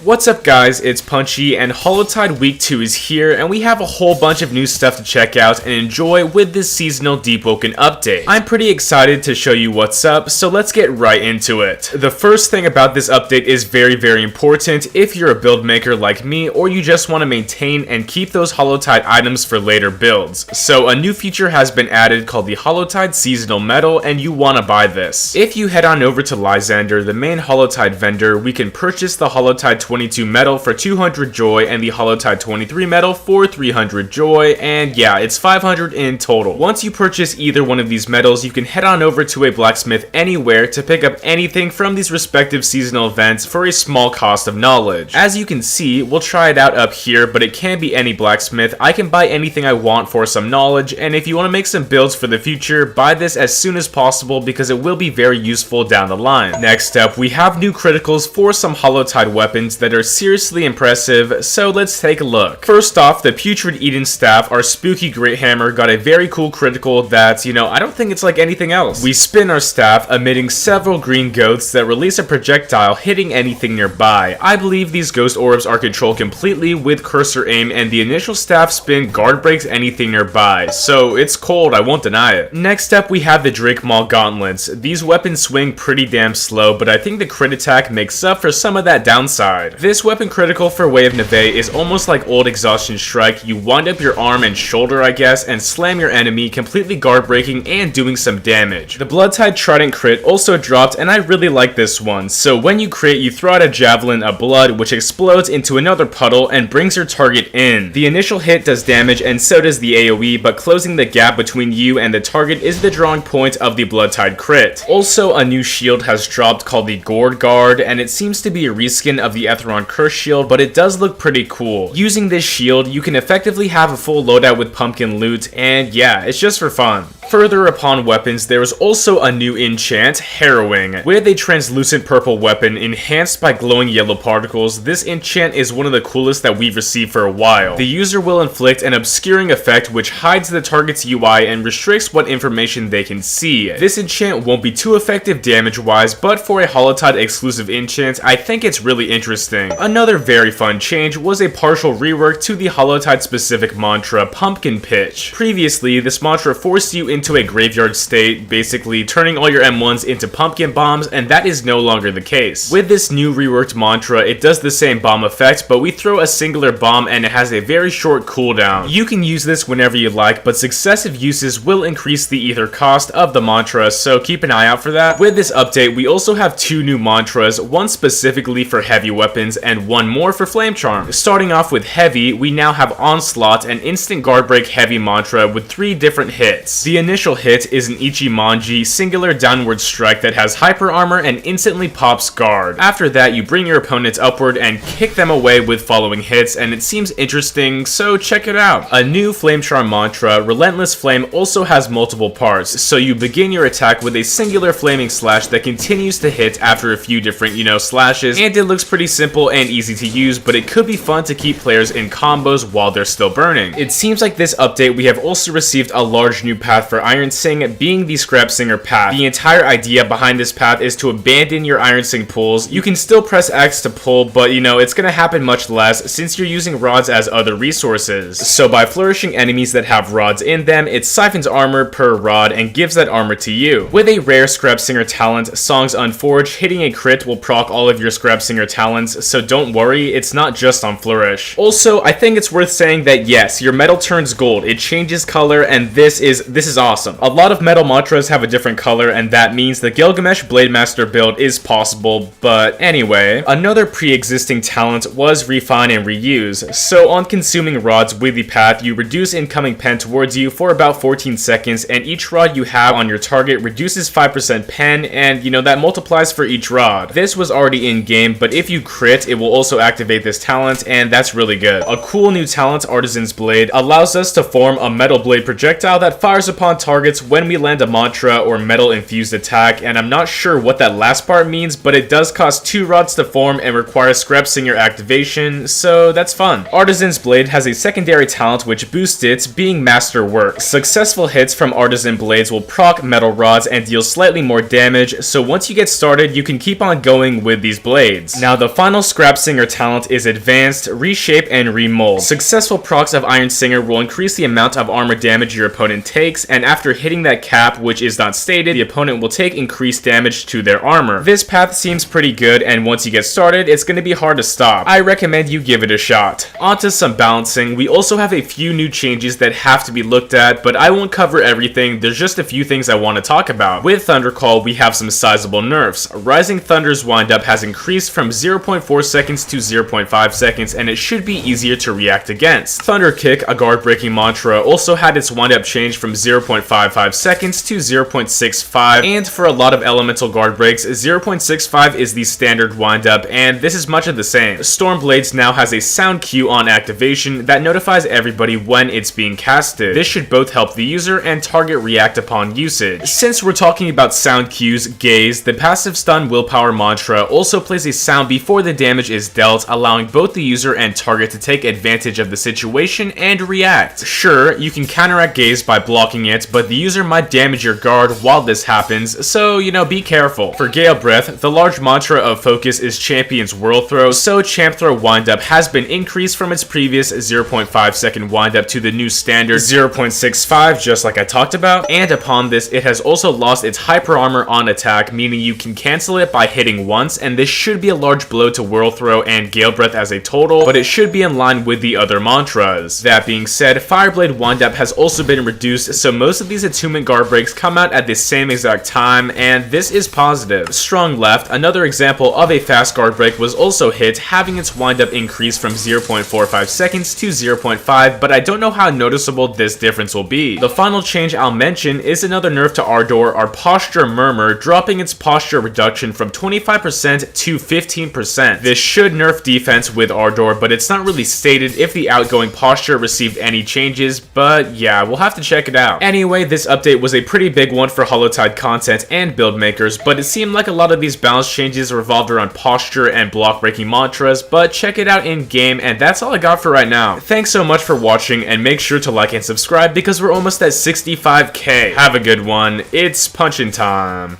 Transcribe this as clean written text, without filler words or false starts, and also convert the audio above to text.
What's up guys, it's Punchy and Hallowtide Week 2 is here and we have a whole bunch of new stuff to check out and enjoy with this seasonal Deepwoken update. I'm pretty excited to show you what's up, so let's get right into it. The first thing about this update is very important if you're a build maker like me or you just want to maintain and keep those Hallowtide items for later builds. So a new feature has been added called the Hallowtide Seasonal Medal and you want to buy this. If you head on over to Lysander, the main Hallowtide vendor, we can purchase the Hallowtide 22 medal for 200 joy and the Hallowtide 23 medal for 300 joy, and yeah, it's 500 in total. Once you purchase either one of these medals, you can head on over to a blacksmith anywhere to pick up anything from these respective seasonal events for a small cost of knowledge. As you can see, we'll try it out up here, but it can be any blacksmith. I can buy anything I want for some knowledge, and if you want to make some builds for the future, buy this as soon as possible because it will be very useful down the line. Next up, we have new criticals for some Hallowtide weapons that are seriously impressive, so let's take a look. First off, the Putrid Eden Staff, our spooky great hammer, got a very cool critical that, I don't think it's like anything else. We spin our staff, emitting several green ghosts that release a projectile hitting anything nearby. I believe these ghost orbs are controlled completely with cursor aim, and the initial staff spin guard breaks anything nearby, so it's cold, I won't deny it. Next up, we have the Drake Maul Gauntlets. These weapons swing pretty damn slow, but I think the crit attack makes up for some of that downside. This weapon critical for Way of Neve is almost like old Exhaustion Strike. You wind up your arm and shoulder, I guess, and slam your enemy, completely guard breaking and doing some damage. The Bloodtide Trident crit also dropped, and I really like this one. So when you crit, you throw out a javelin of blood, which explodes into another puddle and brings your target in. The initial hit does damage, and so does the AoE, but closing the gap between you and the target is the drawing point of the Bloodtide crit. Also, a new shield has dropped called the Gourd Guard, and it seems to be a reskin of the Etheron Curse shield, but it does look pretty cool. Using this shield, you can effectively have a full loadout with pumpkin loot, and yeah, it's just for fun. Further upon weapons, there is also a new enchant, Harrowing. With a translucent purple weapon enhanced by glowing yellow particles, this enchant is one of the coolest that we've received for a while. The user will inflict an obscuring effect which hides the target's UI and restricts what information they can see. This enchant won't be too effective damage-wise, but for a Hallowtide exclusive enchant, I think it's really interesting. Another very fun change was a partial rework to the Hallowtide specific mantra, Pumpkin Pitch. Previously, this mantra forced you into a graveyard state, basically turning all your M1s into pumpkin bombs, and that is no longer the case. With this new reworked mantra, it does the same bomb effect, but we throw a singular bomb and it has a very short cooldown. You can use this whenever you like, but successive uses will increase the ether cost of the mantra, so keep an eye out for that. With this update, we also have two new mantras, one specifically for heavy weapons and one more for flame charm. Starting off with heavy, we now have Onslaught, an instant guard break heavy mantra with 3 different hits. The initial hit is an Ichimonji singular downward strike that has hyper armor and instantly pops guard. After that, you bring your opponents upward and kick them away with following hits, and it seems interesting, so check it out. A new flame charm mantra, Relentless Flame, also has multiple parts, so you begin your attack with a singular flaming slash that continues to hit after a few different, slashes, and it looks pretty simple and easy to use, but it could be fun to keep players in combos while they're still burning. It seems like this update we have also received a large new path for Ironsing, being the Scrap Singer path. The entire idea behind this path is to abandon your Ironsing pulls. You can still press X to pull, but it's gonna happen much less since you're using rods as other resources. So by flourishing enemies that have rods in them, it siphons armor per rod and gives that armor to you. With a rare Scrap Singer talent, Songs Unforged, hitting a crit will proc all of your Scrap Singer talents, so don't worry, it's not just on Flourish. Also, I think it's worth saying that yes, your metal turns gold, it changes color, and this is awesome. A lot of metal mantras have a different color, and that means the Gilgamesh Blademaster build is possible, but anyway. Another pre-existing talent was Refine and Reuse. So on consuming rods with the path, you reduce incoming pen towards you for about 14 seconds, and each rod you have on your target reduces 5% pen, and that multiplies for each rod. This was already in game, but if you crit, it will also activate this talent, and that's really good. A cool new talent, Artisan's Blade, allows us to form a metal blade projectile that fires upon upon targets when we land a mantra or metal infused attack, and I'm not sure what that last part means, but it does cost 2 rods to form and requires Scrap Singer activation, so that's fun. Artisan's Blade has a secondary talent which boosts it, being Masterwork. Successful hits from Artisan Blades will proc metal rods and deal slightly more damage, so once you get started, you can keep on going with these blades. Now the final Scrap Singer talent is Advanced, Reshape, and Remold. Successful procs of Iron Singer will increase the amount of armor damage your opponent takes, and after hitting that cap, which is not stated, the opponent will take increased damage to their armor. This path seems pretty good, and once you get started, it's going to be hard to stop. I recommend you give it a shot. Onto some balancing. We also have a few new changes that have to be looked at, but I won't cover everything. There's just a few things I want to talk about. With Thundercall, we have some sizable nerfs. Rising Thunder's windup has increased from 0.4 seconds to 0.5 seconds, and it should be easier to react against. Thunder Kick, a guard-breaking mantra, also had its windup changed from 0.55 seconds to 0.65, and for a lot of elemental guard breaks, 0.65 is the standard windup, and this is much of the same. Stormblades now has a sound cue on activation that notifies everybody when it's being casted. This should both help the user and target react upon usage. Since we're talking about sound cues, Gaze, the passive stun willpower mantra, also plays a sound before the damage is dealt, allowing both the user and target to take advantage of the situation and react. Sure, you can counteract Gaze by blocking it, but the user might damage your guard while this happens, so be careful. For Gale Breath, the large mantra of focus is Champion's Whirl Throw, so Champ Throw windup has been increased from its previous 0.5 second windup to the new standard 0.65, just like I talked about, and upon this it has also lost its hyper armor on attack, meaning you can cancel it by hitting once, and this should be a large blow to Whirl Throw and Gale Breath as a total, but it should be in line with the other mantras. That being said, Fireblade windup has also been reduced, so most of these attunement guard breaks come out at the same exact time, and this is positive. Strong Left, another example of a fast guard break, was also hit, having its windup increase from 0.45 seconds to 0.5, but I don't know how noticeable this difference will be. The final change I'll mention is another nerf to Ardor, our Posture Murmur, dropping its posture reduction from 25% to 15%. This should nerf defense with Ardor, but it's not really stated if the outgoing posture received any changes, but yeah, we'll have to check it out. Anyway, this update was a pretty big one for Hallowtide content and build makers, but it seemed like a lot of these balance changes revolved around posture and block breaking mantras, but check it out in game, and that's all I got for right now. Thanks so much for watching, and make sure to like and subscribe because we're almost at 65k. Have a good one. It's punchin' time.